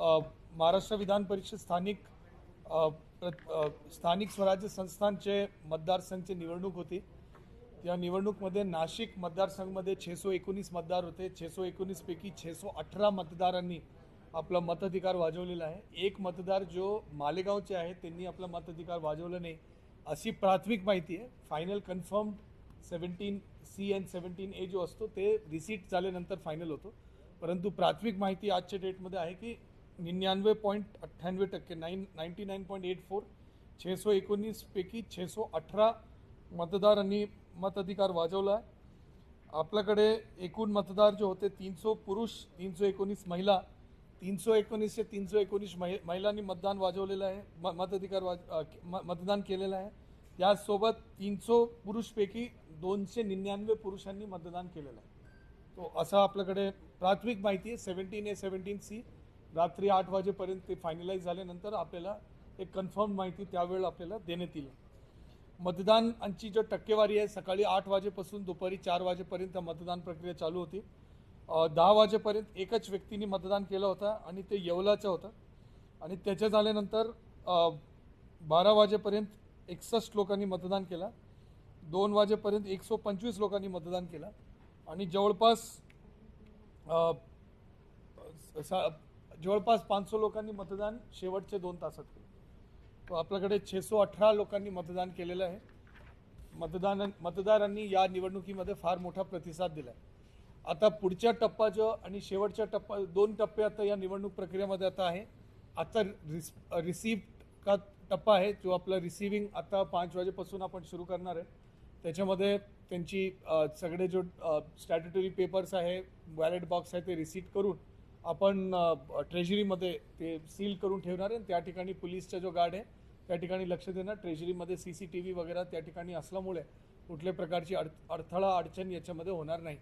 महाराष्ट्र विधान परिषद स्थानिक स्वराज्य संस्थांचे मतदारसंघची निवडणूक होती। या निवडणूकमध्ये नाशिक मतदारसंघमध्ये 619 मतदार होते। 619 पैकी 618 मतदारांनी आपला मताधिकार वाजवलेला आहे। एक मतदार जो मालेगावचे आहे त्यांनी आपला मताधिकार वाजवला नाही अशी प्राथमिक माहिती आहे। फायनल कन्फर्म्ड 17C आणि 17A जो असतो ते रिसीट झाल्यानंतर फायनल होतो, परंतु प्राथमिक माहिती आजच्या डेटमध्ये आहे की 99.98% 99.84 619 पैकी 618 मतदारांनी मताधिकार वाजवला। आपल्याकडे एकूण मतदार जो होते 300 पुरुष 319 महिला, 319 ते 319 महिलांनी मतदान वाजवलेलं आहे, मतदान केलेलं आहे। त्यासोबत 300 पुरुषपैकी 299 पुरुषांनी मतदान केलेलं आहे। तो असा आपल्याकडे प्राथमिक माहिती आहे। 17A 17C रात्री 8 वाजेपर्यंत ते फायनलाइज झाल्यानंतर आपल्याला एक कन्फर्म माहिती त्यावेळेला आपल्याला देण्यात येईल। मतदानाची जो टक्केवारी आहे सकाळी 8 वाजेपासून दुपारी 4 वाजेपर्यंत मतदान प्रक्रिया चालू होती। 10 वाजेपर्यंत एकच व्यक्तीने मतदान केलं होतं आणि ते येवलाचं होतं आणि त्याच्या झाल्यानंतर 12 वाजेपर्यंत 61 लोकांनी मतदान केलं। 2 वाजेपर्यंत 125 लोकांनी मतदान केलं आणि जवळपास 500 लोकांनी मतदान शेवटचे 2 तासात केलं। तो आपल्याकडे 618 लोकांनी मतदान केलेलं आहे। मतदारांनी या निवडणुकीमध्ये फार मोठा प्रतिसाद दिला आहे। आता पुढच्या टप्पा जो आणि शेवटच्या टप्पा 2 टप्पे आता या निवडणूक प्रक्रियेमध्ये आता आहे। आता रिसीव्ड का टप्पा आहे जो आपला रिसिव्हिंग आता 5 वाजेपासून आपण सुरू करणार आहे। त्याच्यामध्ये त्यांची सगळे जो स्टॅट्युटरी पेपर्स आहे, बॅलेट बॉक्स आहे ते रिसीट करून आपण ट्रेजरीमध्ये ते सील करून ठेवणार आहे। त्या ठिकाणी पोलीसचा जो गार्ड आहे त्या ठिकाणी लक्ष देणार। ट्रेजरीमध्ये CCTV वगैरे त्या ठिकाणी असल्यामुळे कुठल्याही प्रकारची अडथळा अडचण याच्यामध्ये होणार नाही।